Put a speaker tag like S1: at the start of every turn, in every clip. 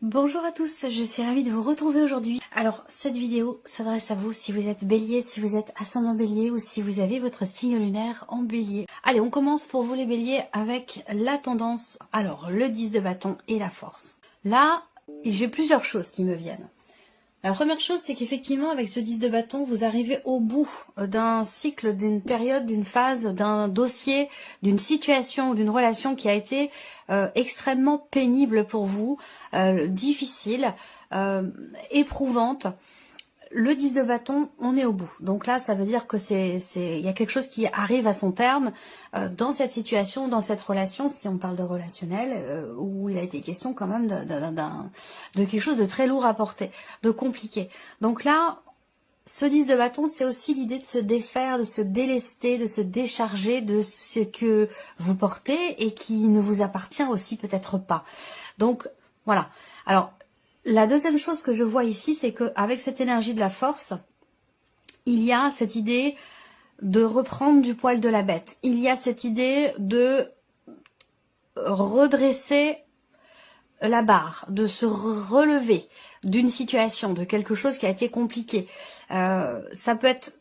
S1: Bonjour à tous, je suis ravie de vous retrouver aujourd'hui. Alors, cette vidéo s'adresse à vous si vous êtes bélier, si vous êtes ascendant bélier ou si vous avez votre signe lunaire en bélier. Allez, on commence pour vous les béliers avec la tendance. Alors, le 10 de bâton et la force. Là, j'ai plusieurs choses qui me viennent. La première chose, c'est qu'effectivement, avec ce 10 de bâton, vous arrivez au bout d'un cycle, d'une période, d'une phase, d'un dossier, d'une situation ou d'une relation qui a été extrêmement pénible pour vous, difficile, éprouvante. Le 10 de bâton, on est au bout. Donc là, ça veut dire que il y a quelque chose qui arrive à son terme dans cette situation, dans cette relation, si on parle de relationnel, où il a été question quand même de quelque chose de très lourd à porter, de compliqué. Donc là, ce 10 de bâton, c'est aussi l'idée de se défaire, de se délester, de se décharger de ce que vous portez et qui ne vous appartient aussi peut-être pas. Donc, voilà. Alors, la deuxième chose que je vois ici, c'est qu'avec cette énergie de la force, il y a cette idée de reprendre du poil de la bête. Il y a cette idée de redresser la barre, de se relever d'une situation, de quelque chose qui a été compliqué. Ça peut être,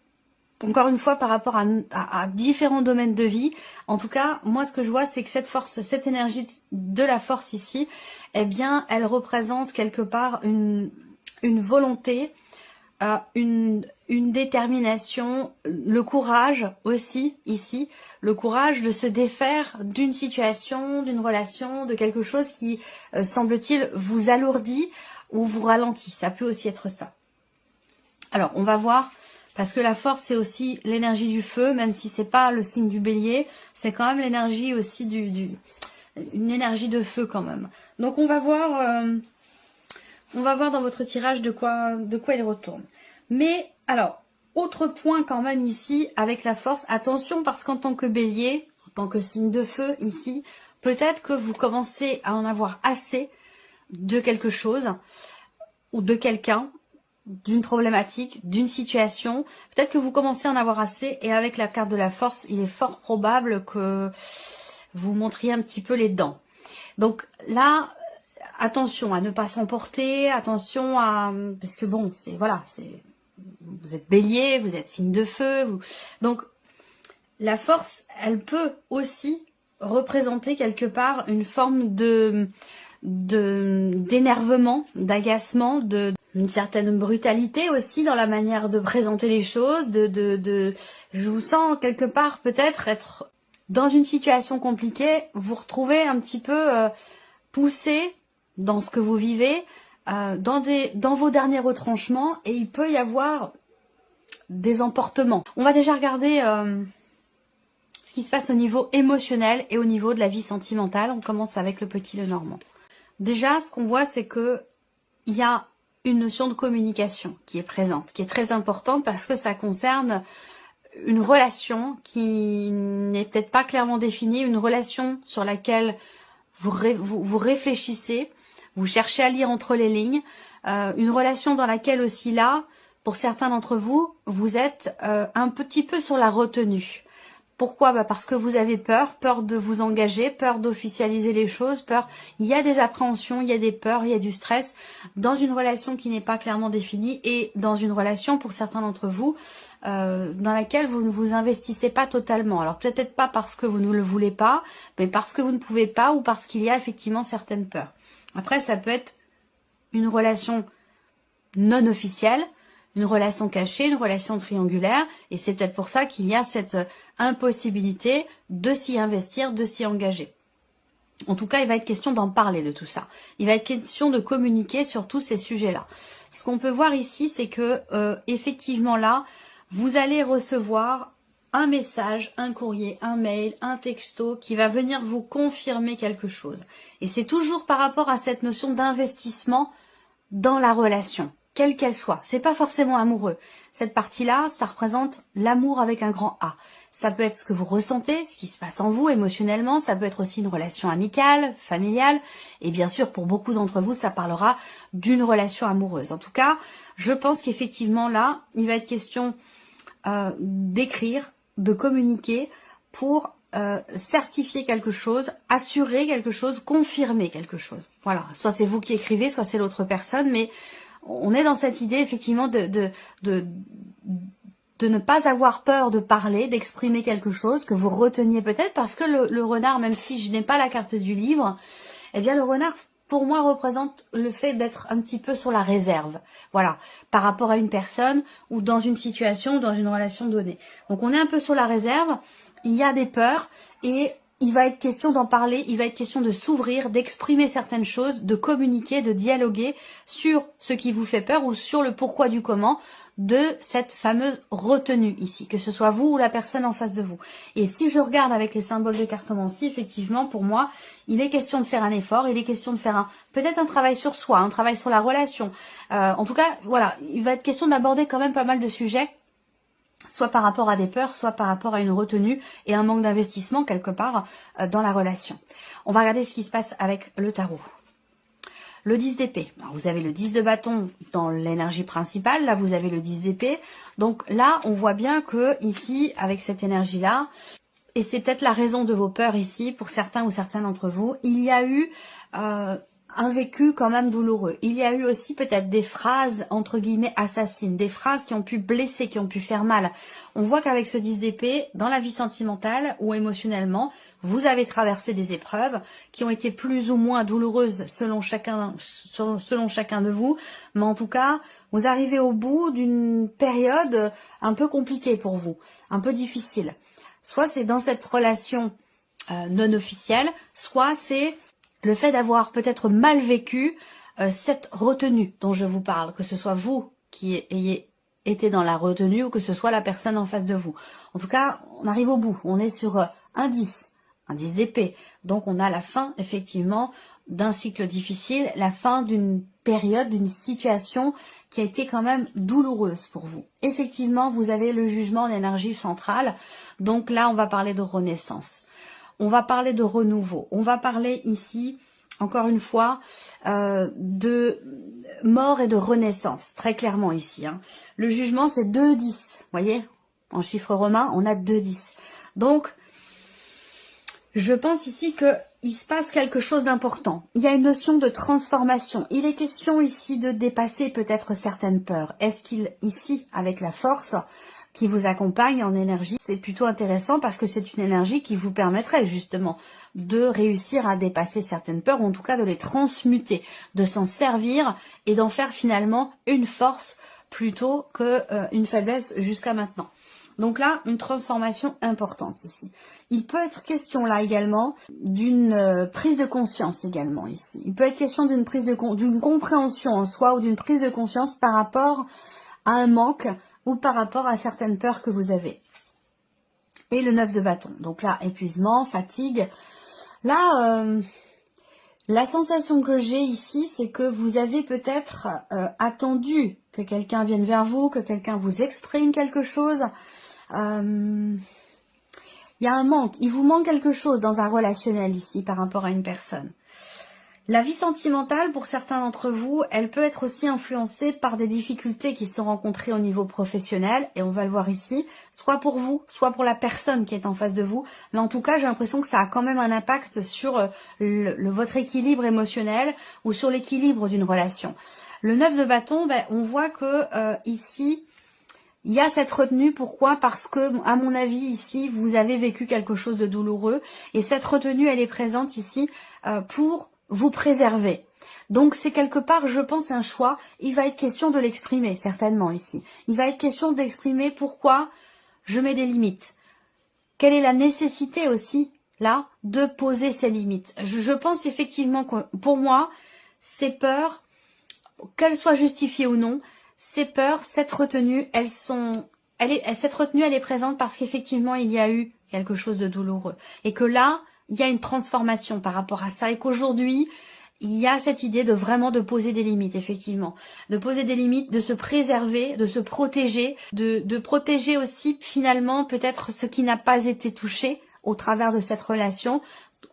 S1: encore une fois, par rapport à différents domaines de vie. En tout cas, moi, ce que je vois, c'est que cette force, cette énergie de la force ici, eh bien, elle représente quelque part une volonté, une détermination, le courage aussi, ici, le courage de se défaire d'une situation, d'une relation, de quelque chose qui, semble-t-il, vous alourdit ou vous ralentit. Ça peut aussi être ça. Alors, on va voir, parce que la force, c'est aussi l'énergie du feu, même si c'est pas le signe du bélier, c'est quand même l'énergie aussi une énergie de feu quand même. Donc, on va voir dans votre tirage de quoi il retourne. Mais, alors, autre point quand même ici, avec la force, attention, parce qu'en tant que bélier, en tant que signe de feu ici, peut-être que vous commencez à en avoir assez de quelque chose, ou de quelqu'un, d'une problématique, d'une situation. Peut-être que vous commencez à en avoir assez, et avec la carte de la force, il est fort probable que vous montriez un petit peu les dents. Donc là, attention à ne pas s'emporter, attention à... Parce que bon, vous êtes bélier, vous êtes signe de feu. Donc, la force, elle peut aussi représenter quelque part une forme d'énervement, d'agacement, une certaine brutalité aussi dans la manière de présenter les choses, je vous sens quelque part peut-être être dans une situation compliquée, vous retrouvez un petit peu poussé dans ce que vous vivez, dans vos derniers retranchements, et il peut y avoir des emportements. On va déjà regarder ce qui se passe au niveau émotionnel et au niveau de la vie sentimentale. On commence avec le petit Lenormand. Déjà, ce qu'on voit, c'est que il y a une notion de communication qui est présente, qui est très importante parce que ça concerne une relation qui n'est peut-être pas clairement définie, une relation sur laquelle vous réfléchissez, vous cherchez à lire entre les lignes, une relation dans laquelle aussi là, pour certains d'entre vous, vous êtes un petit peu sur la retenue. Pourquoi? Parce que vous avez peur de vous engager, peur d'officialiser les choses, il y a des appréhensions, il y a des peurs, il y a du stress dans une relation qui n'est pas clairement définie et dans une relation pour certains d'entre vous dans laquelle vous ne vous investissez pas totalement. Alors peut-être pas parce que vous ne le voulez pas, mais parce que vous ne pouvez pas ou parce qu'il y a effectivement certaines peurs. Après, ça peut être une relation non officielle, une relation cachée, une relation triangulaire, et c'est peut-être pour ça qu'il y a cette impossibilité de s'y investir, de s'y engager. En tout cas, il va être question d'en parler de tout ça. Il va être question de communiquer sur tous ces sujets-là. Ce qu'on peut voir ici, c'est que effectivement là, vous allez recevoir un message, un courrier, un mail, un texto qui va venir vous confirmer quelque chose. Et c'est toujours par rapport à cette notion d'investissement dans la relation, quelle qu'elle soit. C'est pas forcément amoureux. Cette partie-là, ça représente l'amour avec un grand A. Ça peut être ce que vous ressentez, ce qui se passe en vous émotionnellement. Ça peut être aussi une relation amicale, familiale. Et bien sûr, pour beaucoup d'entre vous, ça parlera d'une relation amoureuse. En tout cas, je pense qu'effectivement là, il va être question d'écrire, de communiquer pour certifier quelque chose, assurer quelque chose, confirmer quelque chose. Voilà, soit c'est vous qui écrivez, soit c'est l'autre personne, mais on est dans cette idée effectivement de ne pas avoir peur de parler, d'exprimer quelque chose que vous reteniez peut-être, parce que le renard, même si je n'ai pas la carte du livre, eh bien le renard pour moi représente le fait d'être un petit peu sur la réserve, voilà, par rapport à une personne ou dans une situation, dans une relation donnée. Donc on est un peu sur la réserve, il y a des peurs et il va être question d'en parler, il va être question de s'ouvrir, d'exprimer certaines choses, de communiquer, de dialoguer sur ce qui vous fait peur ou sur le pourquoi du comment de cette fameuse retenue ici, que ce soit vous ou la personne en face de vous. Et si je regarde avec les symboles de cartomancie, effectivement, pour moi, il est question de faire un effort, il est question de faire peut-être un travail sur soi, un travail sur la relation. En tout cas, voilà, il va être question d'aborder quand même pas mal de sujets, soit par rapport à des peurs, soit par rapport à une retenue et un manque d'investissement quelque part dans la relation. On va regarder ce qui se passe avec le tarot. Le 10 d'épée. Vous avez le 10 de bâton dans l'énergie principale. Là, vous avez le 10 d'épée. Donc là, on voit bien que ici, avec cette énergie-là, et c'est peut-être la raison de vos peurs ici, pour certains ou certaines d'entre vous, il y a eu un vécu quand même douloureux. Il y a eu aussi peut-être des phrases, entre guillemets, assassines, des phrases qui ont pu blesser, qui ont pu faire mal. On voit qu'avec ce 10 d'épée, dans la vie sentimentale ou émotionnellement, vous avez traversé des épreuves qui ont été plus ou moins douloureuses selon chacun de vous. Mais en tout cas, vous arrivez au bout d'une période un peu compliquée pour vous, un peu difficile. Soit c'est dans cette relation non officielle, soit c'est le fait d'avoir peut-être mal vécu cette retenue dont je vous parle, que ce soit vous qui ayez été dans la retenue ou que ce soit la personne en face de vous. En tout cas, on arrive au bout, on est sur un 10 d'épée. Donc on a la fin effectivement d'un cycle difficile, la fin d'une période, d'une situation qui a été quand même douloureuse pour vous. Effectivement, vous avez le jugement en énergie centrale, donc là on va parler de renaissance. On va parler de renouveau. On va parler ici, encore une fois, de mort et de renaissance, très clairement ici. Le jugement, c'est 2-10. Vous voyez, en chiffre romain, on a 2-10. Donc, je pense ici qu'il se passe quelque chose d'important. Il y a une notion de transformation. Il est question ici de dépasser peut-être certaines peurs. Est-ce qu'il, ici, avec la force qui vous accompagne en énergie, c'est plutôt intéressant parce que c'est une énergie qui vous permettrait justement de réussir à dépasser certaines peurs, ou en tout cas de les transmuter, de s'en servir et d'en faire finalement une force plutôt qu'une faiblesse jusqu'à maintenant. Donc là, une transformation importante ici. Il peut être question là également d'une prise de conscience également ici. Il peut être question d'une d'une compréhension en soi ou d'une prise de conscience par rapport à un manque ou par rapport à certaines peurs que vous avez. Et le 9 de bâton. Donc là, épuisement, fatigue. Là, la sensation que j'ai ici, c'est que vous avez peut-être attendu que quelqu'un vienne vers vous, que quelqu'un vous exprime quelque chose. Il y a un manque. Il vous manque quelque chose dans un relationnel ici par rapport à une personne. La vie sentimentale, pour certains d'entre vous, elle peut être aussi influencée par des difficultés qui sont rencontrées au niveau professionnel, et on va le voir ici, soit pour vous, soit pour la personne qui est en face de vous. Mais en tout cas, j'ai l'impression que ça a quand même un impact sur votre équilibre émotionnel ou sur l'équilibre d'une relation. Le 9 de bâton, on voit que ici, il y a cette retenue. Pourquoi? Parce que, à mon avis, ici, vous avez vécu quelque chose de douloureux, et cette retenue, elle est présente ici pour vous préserver. Donc c'est quelque part, je pense, un choix. Il va être question de l'exprimer, certainement ici. Il va être question d'exprimer pourquoi je mets des limites. Quelle est la nécessité aussi, là, de poser ces limites. Je pense effectivement que, pour moi, ces peurs, qu'elles soient justifiées ou non, ces peurs, cette retenue, cette retenue, elle est présente parce qu'effectivement, il y a eu quelque chose de douloureux. Et que là, il y a une transformation par rapport à ça, et qu'aujourd'hui, il y a cette idée de vraiment de poser des limites, effectivement. De poser des limites, de se préserver, de se protéger, de protéger aussi finalement peut-être ce qui n'a pas été touché au travers de cette relation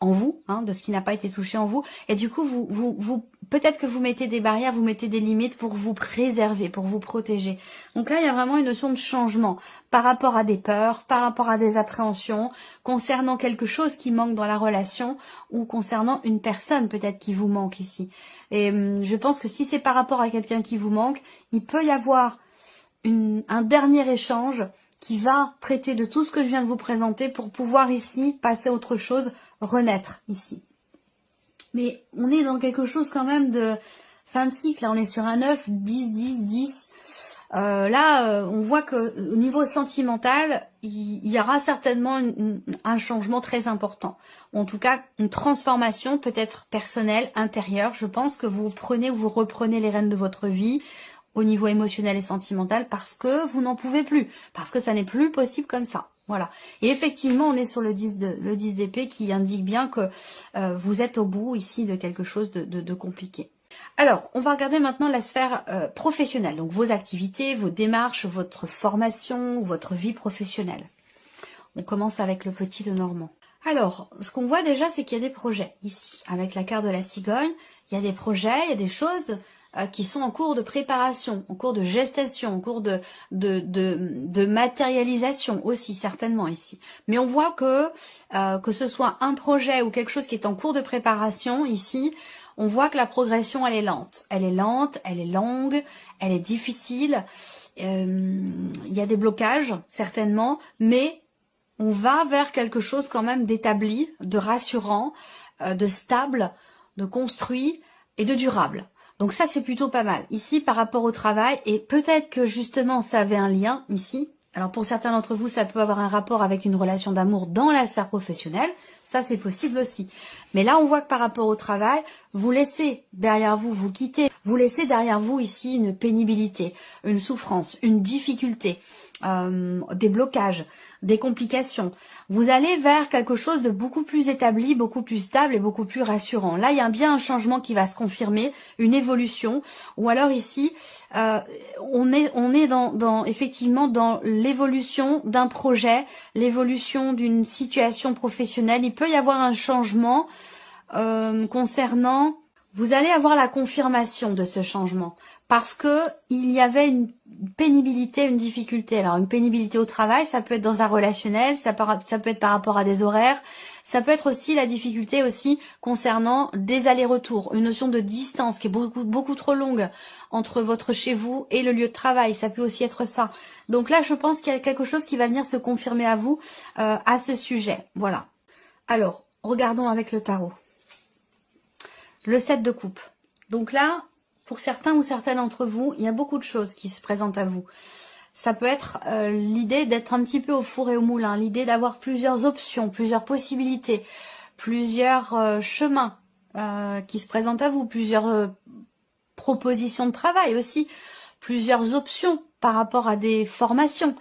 S1: en vous, de ce qui n'a pas été touché en vous. Et du coup, vous peut-être que vous mettez des barrières, vous mettez des limites pour vous préserver, pour vous protéger. Donc là, il y a vraiment une notion de changement par rapport à des peurs, par rapport à des appréhensions, concernant quelque chose qui manque dans la relation ou concernant une personne peut-être qui vous manque ici. Et je pense que si c'est par rapport à quelqu'un qui vous manque, il peut y avoir un dernier échange qui va traiter de tout ce que je viens de vous présenter pour pouvoir ici passer à autre chose, renaître ici. Mais on est dans quelque chose quand même de fin de cycle. Là, on est sur un 9, 10, 10, 10. On voit que au niveau sentimental, il y aura certainement un changement très important. En tout cas, une transformation peut-être personnelle, intérieure. Je pense que vous prenez ou vous reprenez les rênes de votre vie au niveau émotionnel et sentimental parce que vous n'en pouvez plus, parce que ça n'est plus possible comme ça. Voilà. Et effectivement, on est sur le 10 d'épée qui indique bien que vous êtes au bout ici de quelque chose de compliqué. Alors, on va regarder maintenant la sphère professionnelle, donc vos activités, vos démarches, votre formation, votre vie professionnelle. On commence avec le petit Lenormand. Alors, ce qu'on voit déjà, c'est qu'il y a des projets ici. Avec la carte de la cigogne, il y a des projets, il y a des choses qui sont en cours de préparation, en cours de gestation, en cours de matérialisation aussi, certainement ici. Mais on voit que ce soit un projet ou quelque chose qui est en cours de préparation ici, on voit que la progression, elle est lente. Elle est lente, elle est longue, elle est difficile. Il y a des blocages, certainement, mais on va vers quelque chose quand même d'établi, de rassurant, de stable, de construit et de durable. Donc ça, c'est plutôt pas mal. Ici, par rapport au travail, et peut-être que justement, ça avait un lien ici. Alors pour certains d'entre vous, ça peut avoir un rapport avec une relation d'amour dans la sphère professionnelle. Ça, c'est possible aussi. Mais là, on voit que par rapport au travail, vous laissez derrière vous, vous quittez, vous laissez derrière vous ici une pénibilité, une souffrance, une difficulté, des blocages, des complications. Vous allez vers quelque chose de beaucoup plus établi, beaucoup plus stable et beaucoup plus rassurant. Là, il y a bien un changement qui va se confirmer, une évolution. Ou alors ici, on est effectivement dans l'évolution d'un projet, l'évolution d'une situation professionnelle. Il peut y avoir un changement concernant... Vous allez avoir la confirmation de ce changement parce que il y avait une pénibilité, une difficulté. Alors une pénibilité au travail, ça peut être dans un relationnel, ça peut être par rapport à des horaires, ça peut être aussi la difficulté aussi concernant des allers-retours, une notion de distance qui est beaucoup trop longue entre votre chez vous et le lieu de travail. Ça peut aussi être ça. Donc là, je pense qu'il y a quelque chose qui va venir se confirmer à vous à ce sujet. Voilà. Alors, regardons avec le tarot. Le 7 de coupe. Donc là, pour certains ou certaines d'entre vous, il y a beaucoup de choses qui se présentent à vous. Ça peut être l'idée d'être un petit peu au four et au moulin, l'idée d'avoir plusieurs options, plusieurs possibilités, plusieurs chemins qui se présentent à vous, plusieurs propositions de travail aussi, plusieurs options par rapport à des formations.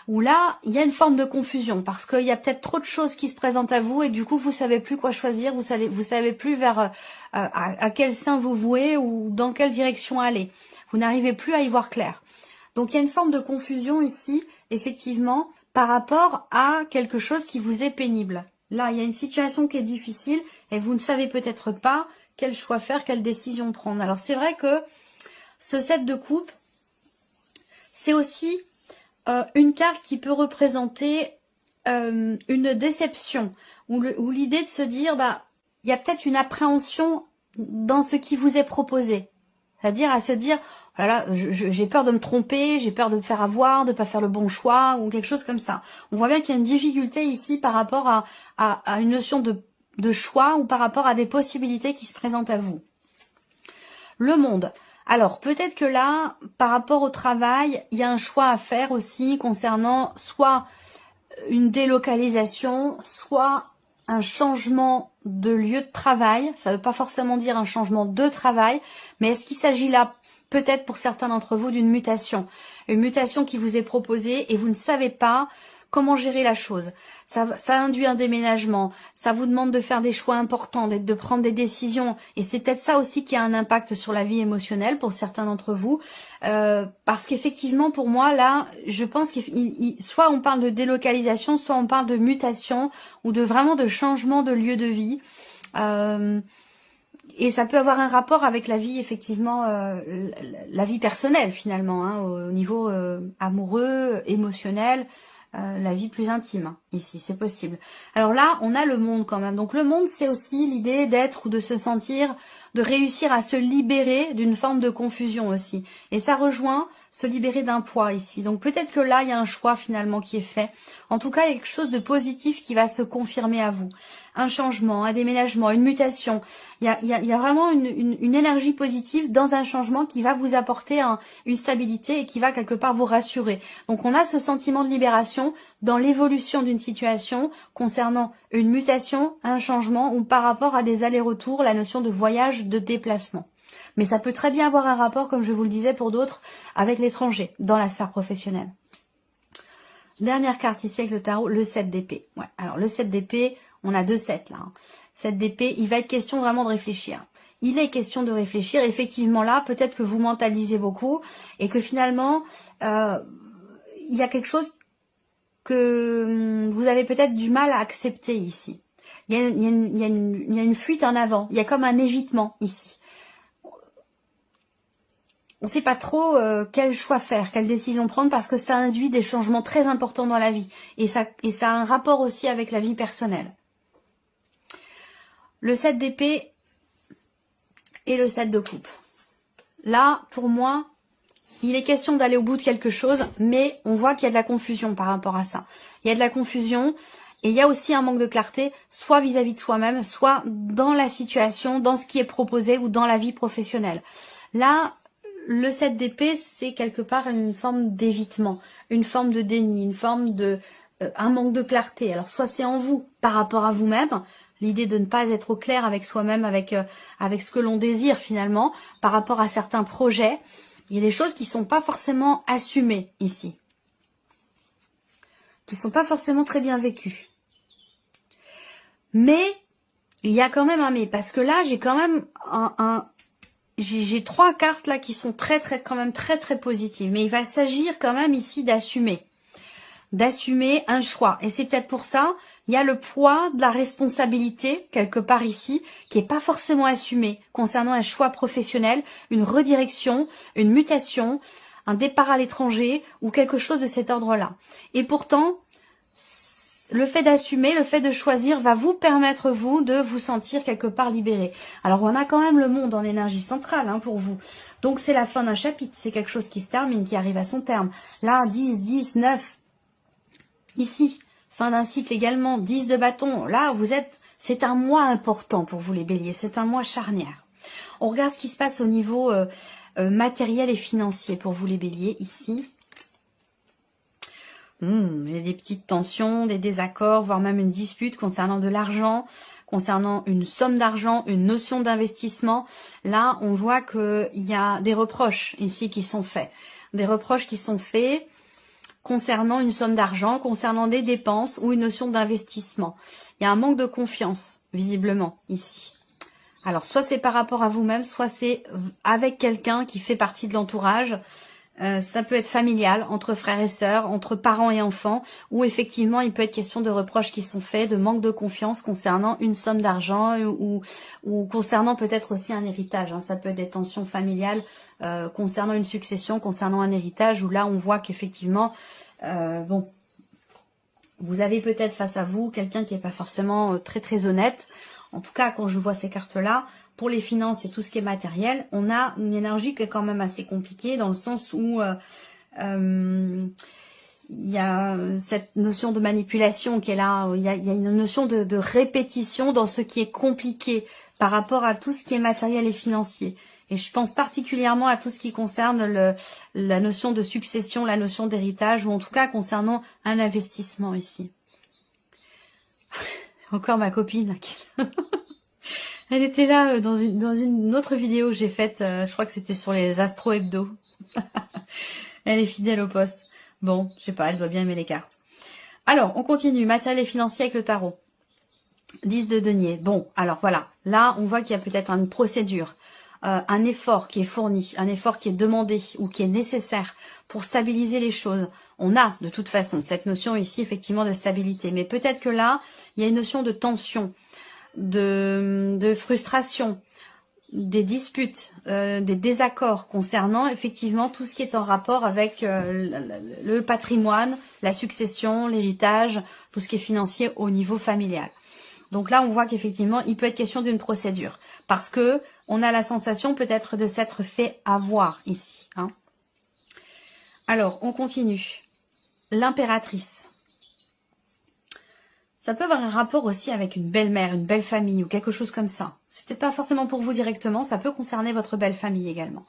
S1: Où là, il y a une forme de confusion parce qu'il y a peut-être trop de choses qui se présentent à vous et du coup, vous savez plus quoi choisir, vous savez plus vers à quel sein vous vouez ou dans quelle direction aller. Vous n'arrivez plus à y voir clair. Donc, il y a une forme de confusion ici, effectivement, par rapport à quelque chose qui vous est pénible. Là, il y a une situation qui est difficile et vous ne savez peut-être pas quel choix faire, quelle décision prendre. Alors, c'est vrai que ce 7 de coupe, c'est aussi... une carte qui peut représenter une déception ou l'idée de se dire il y a peut-être une appréhension dans ce qui vous est proposé, c'est-à-dire à se dire oh là là, j'ai peur de me tromper, j'ai peur de me faire avoir, de pas faire le bon choix ou quelque chose comme ça. On voit bien qu'il y a une difficulté ici par rapport à une notion de choix ou par rapport à des possibilités qui se présentent à vous. Le monde. Alors, peut-être que là, par rapport au travail, il y a un choix à faire aussi concernant soit une délocalisation, soit un changement de lieu de travail. Ça ne veut pas forcément dire un changement de travail, mais est-ce qu'il s'agit là, peut-être pour certains d'entre vous, d'une mutation? Une mutation qui vous est proposée et vous ne savez pas comment gérer la chose. Ça induit un déménagement, ça vous demande de faire des choix importants, de prendre des décisions. Et c'est peut-être ça aussi qui a un impact sur la vie émotionnelle pour certains d'entre vous. Parce qu'effectivement, pour moi, là, je pense qu'il soit on parle de délocalisation, soit on parle de mutation ou de vraiment de changement de lieu de vie. Et ça peut avoir un rapport avec la vie, effectivement, la vie personnelle, finalement, hein, au niveau amoureux, émotionnel, la vie plus intime, ici, c'est possible. Alors là, on a le monde quand même. Donc le monde, c'est aussi l'idée d'être ou de se sentir, de réussir à se libérer d'une forme de confusion aussi. Et ça rejoint se libérer d'un poids ici. Donc peut-être que là, il y a un choix finalement qui est fait. En tout cas, il y a quelque chose de positif qui va se confirmer à vous. Un changement, un déménagement, une mutation. Il y a vraiment une énergie positive dans un changement qui va vous apporter une stabilité et qui va quelque part vous rassurer. Donc on a ce sentiment de libération dans l'évolution d'une situation concernant une mutation, un changement ou par rapport à des allers-retours, la notion de voyage, de déplacement. Mais ça peut très bien avoir un rapport, comme je vous le disais pour d'autres, avec l'étranger, dans la sphère professionnelle. Dernière carte ici avec le tarot, le 7 d'épée. Ouais, alors le 7 d'épée, on a 2 7 là. 7 d'épée, il va être question vraiment de réfléchir. Il est question de réfléchir. Effectivement là, peut-être que vous mentalisez beaucoup et que finalement, il y a quelque chose que vous avez peut-être du mal à accepter ici. Il y a une fuite en avant. Il y a comme un évitement ici. On ne sait pas trop quel choix faire, quelle décision prendre parce que ça induit des changements très importants dans la vie. Et ça a un rapport aussi avec la vie personnelle. Le 7 d'épée et le 7 de coupe. Là, pour moi, il est question d'aller au bout de quelque chose, mais on voit qu'il y a de la confusion par rapport à ça. Il y a de la confusion et il y a aussi un manque de clarté, soit vis-à-vis de soi-même, soit dans la situation, dans ce qui est proposé ou dans la vie professionnelle. Là, le 7 d'épée, c'est quelque part une forme d'évitement, une forme de déni, une forme de un manque de clarté. Alors soit c'est en vous par rapport à vous-même, l'idée de ne pas être au clair avec soi-même, avec ce que l'on désire finalement, par rapport à certains projets. Il y a des choses qui ne sont pas forcément assumées ici, qui ne sont pas forcément très bien vécues. Mais il y a quand même un mais, parce que là j'ai quand même j'ai 3 cartes là qui sont quand même très positives. Mais il va s'agir quand même ici d'assumer un choix. Et c'est peut-être pour ça, il y a le poids de la responsabilité quelque part ici qui est pas forcément assumé concernant un choix professionnel, une redirection, une mutation, un départ à l'étranger ou quelque chose de cet ordre-là. Et pourtant, le fait d'assumer, le fait de choisir va vous permettre, vous, de vous sentir quelque part libéré. Alors, on a quand même le monde en énergie centrale hein, pour vous. Donc, c'est la fin d'un chapitre. C'est quelque chose qui se termine, qui arrive à son terme. Là, 10, 9. Ici, fin d'un cycle également. 10 de bâton. Là, c'est un mois important pour vous, les béliers. C'est un mois charnière. On regarde ce qui se passe au niveau matériel et financier pour vous, les béliers, ici. Il y a des petites tensions, des désaccords, voire même une dispute concernant de l'argent, concernant une somme d'argent, une notion d'investissement. Là, on voit qu'il y a des reproches ici qui sont faits. Des reproches qui sont faits concernant une somme d'argent, concernant des dépenses ou une notion d'investissement. Il y a un manque de confiance, visiblement, ici. Alors, soit c'est par rapport à vous-même, soit c'est avec quelqu'un qui fait partie de l'entourage. Ça peut être familial, entre frères et sœurs, entre parents et enfants, où effectivement il peut être question de reproches qui sont faits, de manque de confiance concernant une somme d'argent ou concernant peut-être aussi un héritage. Hein. Ça peut être des tensions familiales concernant une succession, concernant un héritage, où là on voit qu'effectivement, bon, vous avez peut-être face à vous quelqu'un qui n'est pas forcément très honnête. En tout cas, quand je vois ces cartes-là, pour les finances et tout ce qui est matériel, on a une énergie qui est quand même assez compliquée dans le sens où il y a cette notion de manipulation qui est là, il y a une notion de répétition dans ce qui est compliqué par rapport à tout ce qui est matériel et financier. Et je pense particulièrement à tout ce qui concerne la notion de succession, la notion d'héritage, ou en tout cas concernant un investissement ici. Encore ma copine qui... Elle était là dans une autre vidéo que j'ai faite, je crois que c'était sur les Astro Hebdo. Elle est fidèle au poste. Bon, je sais pas, elle doit bien aimer les cartes. Alors, on continue, matériel et financier avec le tarot. 10 de denier. Bon, alors voilà, là on voit qu'il y a peut-être une procédure, un effort qui est fourni, un effort qui est demandé ou qui est nécessaire pour stabiliser les choses. On a de toute façon cette notion ici effectivement de stabilité, mais peut-être que là, il y a une notion de tension, de frustration, disputes, des désaccords concernant effectivement tout ce qui est en rapport avec le patrimoine, la succession, l'héritage, tout ce qui est financier au niveau familial. Donc là, on voit qu'effectivement, il peut être question d'une procédure parce que on a la sensation peut-être de s'être fait avoir ici. Hein. Alors, on continue. L'impératrice. Ça peut avoir un rapport aussi avec une belle-mère, une belle famille ou quelque chose comme ça. C'est peut-être pas forcément pour vous directement, ça peut concerner votre belle famille également.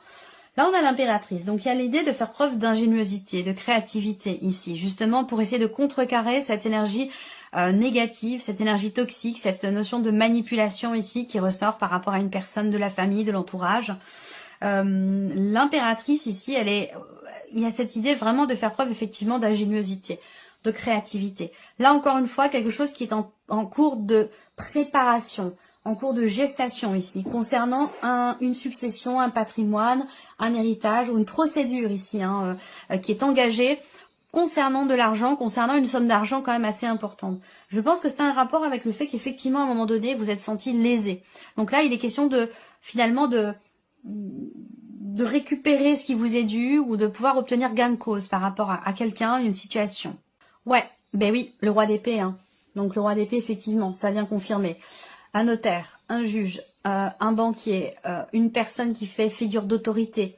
S1: Là, on a l'impératrice. Donc, il y a l'idée de faire preuve d'ingéniosité, de créativité ici, justement pour essayer de contrecarrer cette énergie négative, cette énergie toxique, cette notion de manipulation ici qui ressort par rapport à une personne de la famille, de l'entourage. L'impératrice ici, il y a cette idée vraiment de faire preuve effectivement d'ingéniosité, de créativité. Là, encore une fois, quelque chose qui est en cours de préparation, en cours de gestation ici, concernant une succession, un patrimoine, un héritage ou une procédure ici, hein, qui est engagée concernant de l'argent, concernant une somme d'argent quand même assez importante. Je pense que c'est un rapport avec le fait qu'effectivement, à un moment donné, vous êtes senti lésé. Donc là, il est question finalement de récupérer ce qui vous est dû ou de pouvoir obtenir gain de cause par rapport à quelqu'un, une situation. Ouais, ben oui, le roi d'épée. Hein. Donc le roi d'épée, effectivement, ça vient confirmer. Un notaire, un juge, un banquier, une personne qui fait figure d'autorité.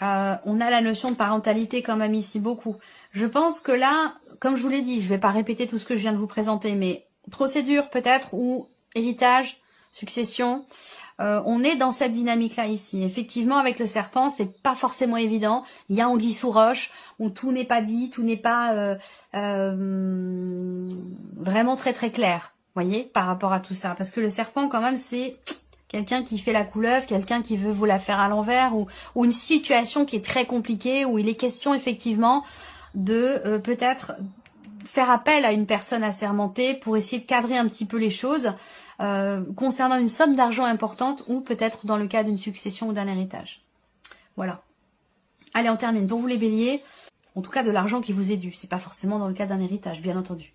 S1: On a la notion de parentalité quand même ici beaucoup. Je pense que là, comme je vous l'ai dit, je ne vais pas répéter tout ce que je viens de vous présenter, mais procédure peut-être ou héritage, succession, on est dans cette dynamique-là ici. Effectivement, avec le serpent, c'est pas forcément évident. Il y a anguille sous roche, où tout n'est pas dit, tout n'est pas vraiment très très clair, voyez, par rapport à tout ça. Parce que le serpent, quand même, c'est quelqu'un qui fait la couleuvre, quelqu'un qui veut vous la faire à l'envers, ou une situation qui est très compliquée, où il est question effectivement de peut-être faire appel à une personne assermentée pour essayer de cadrer un petit peu les choses concernant une somme d'argent importante ou peut-être dans le cas d'une succession ou d'un héritage. Voilà. Allez, on termine. Pour vous les béliers, en tout cas de l'argent qui vous est dû. C'est pas forcément dans le cas d'un héritage, bien entendu.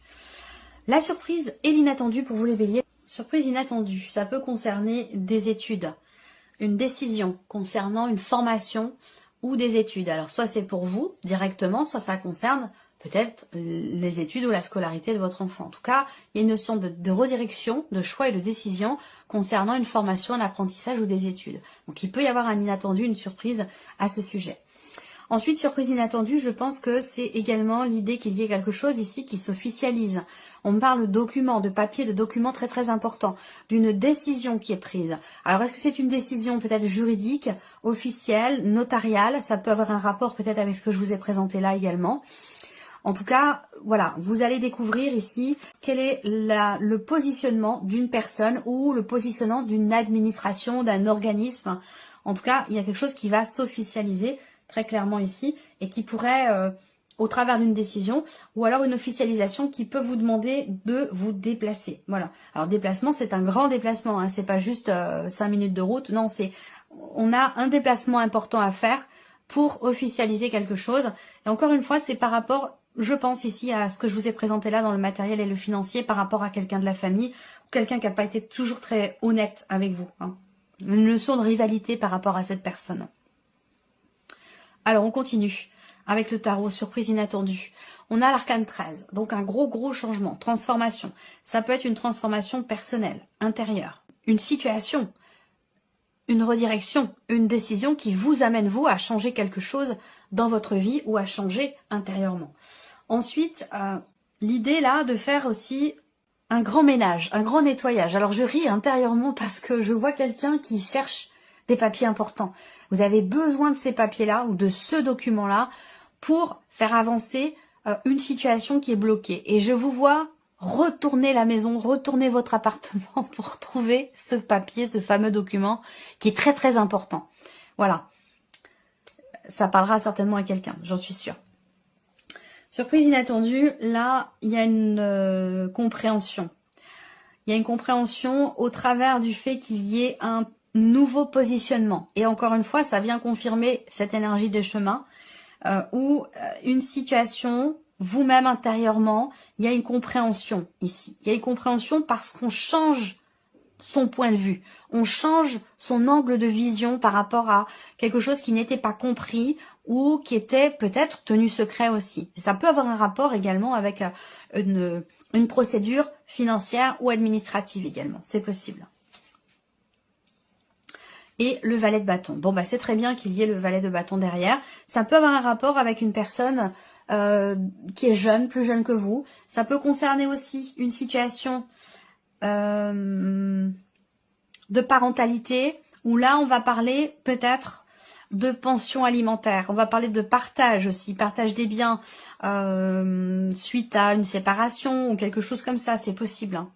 S1: La surprise et l'inattendu pour vous les béliers. Surprise inattendue, ça peut concerner des études, une décision concernant une formation ou des études. Alors soit c'est pour vous directement, soit ça concerne peut-être les études ou la scolarité de votre enfant. En tout cas, il y a une notion de redirection, de choix et de décision concernant une formation, un apprentissage ou des études. Donc il peut y avoir un inattendu, une surprise à ce sujet. Ensuite, surprise inattendue, je pense que c'est également l'idée qu'il y ait quelque chose ici qui s'officialise. On me parle de documents, de papiers, de documents très très importants, d'une décision qui est prise. Alors, est-ce que c'est une décision peut-être juridique, officielle, notariale? Ça peut avoir un rapport peut-être avec ce que je vous ai présenté là également. En tout cas, voilà, vous allez découvrir ici quel est le positionnement d'une personne ou le positionnement d'une administration, d'un organisme. En tout cas, il y a quelque chose qui va s'officialiser très clairement ici et qui pourrait, au travers d'une décision ou alors une officialisation qui peut vous demander de vous déplacer. Voilà. Alors déplacement, c'est un grand déplacement, hein, c'est pas juste 5 minutes de route. Non, on a un déplacement important à faire pour officialiser quelque chose. Et encore une fois, c'est par rapport, je pense ici à ce que je vous ai présenté là dans le matériel et le financier par rapport à quelqu'un de la famille ou quelqu'un qui n'a pas été toujours très honnête avec vous. Hein. Une notion de rivalité par rapport à cette personne. Alors, on continue avec le tarot, surprise inattendue. On a l'arcane 13, donc un gros changement, transformation. Ça peut être une transformation personnelle, intérieure, une situation, une redirection, une décision qui vous amène, vous, à changer quelque chose dans votre vie ou à changer intérieurement. Ensuite, l'idée là de faire aussi un grand ménage, un grand nettoyage. Alors, je ris intérieurement parce que je vois quelqu'un qui cherche des papiers importants. Vous avez besoin de ces papiers-là ou de ce document-là pour faire avancer une situation qui est bloquée. Et je vous vois retourner la maison, retourner votre appartement pour trouver ce papier, ce fameux document qui est très très important. Voilà. Ça parlera certainement à quelqu'un, j'en suis sûre. Surprise inattendue, là, il y a une compréhension. Il y a une compréhension au travers du fait qu'il y ait un nouveau positionnement. Et encore une fois, ça vient confirmer cette énergie des chemins où une situation, vous-même intérieurement, il y a une compréhension ici. Il y a une compréhension parce qu'on change son point de vue. On change son angle de vision par rapport à quelque chose qui n'était pas compris ou qui était peut-être tenu secret aussi. Et ça peut avoir un rapport également avec une procédure financière ou administrative également. C'est possible. Et le valet de bâton. Bon, bah c'est très bien qu'il y ait le valet de bâton derrière. Ça peut avoir un rapport avec une personne qui est jeune, plus jeune que vous. Ça peut concerner aussi une situation de parentalité, où là on va parler peut-être de pension alimentaire, on va parler de partage aussi, partage des biens suite à une séparation ou quelque chose comme ça, c'est possible, hein.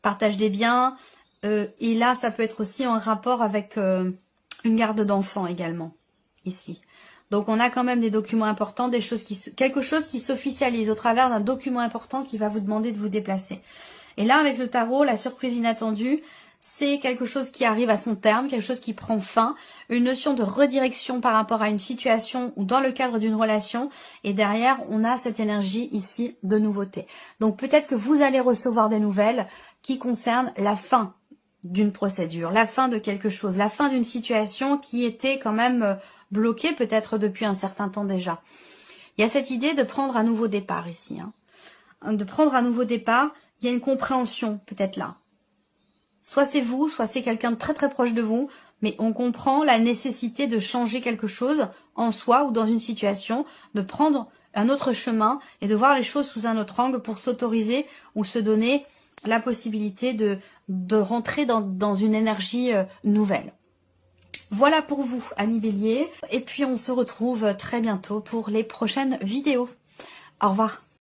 S1: Partage des biens, et là ça peut être aussi en rapport avec une garde d'enfants également, ici. Donc on a quand même des documents importants, quelque chose qui s'officialise au travers d'un document important qui va vous demander de vous déplacer. Et là, avec le tarot, la surprise inattendue, c'est quelque chose qui arrive à son terme, quelque chose qui prend fin, une notion de redirection par rapport à une situation ou dans le cadre d'une relation. Et derrière, on a cette énergie ici de nouveauté. Donc peut-être que vous allez recevoir des nouvelles qui concernent la fin d'une procédure, la fin de quelque chose, la fin d'une situation qui était quand même bloquée peut-être depuis un certain temps déjà. Il y a cette idée de prendre un nouveau départ ici, hein. De prendre un nouveau départ. Il y a une compréhension peut-être là. Soit c'est vous, soit c'est quelqu'un de très très proche de vous, mais on comprend la nécessité de changer quelque chose en soi ou dans une situation, de prendre un autre chemin et de voir les choses sous un autre angle pour s'autoriser ou se donner la possibilité de rentrer dans une énergie nouvelle. Voilà pour vous, amis Bélier. Et puis on se retrouve très bientôt pour les prochaines vidéos. Au revoir.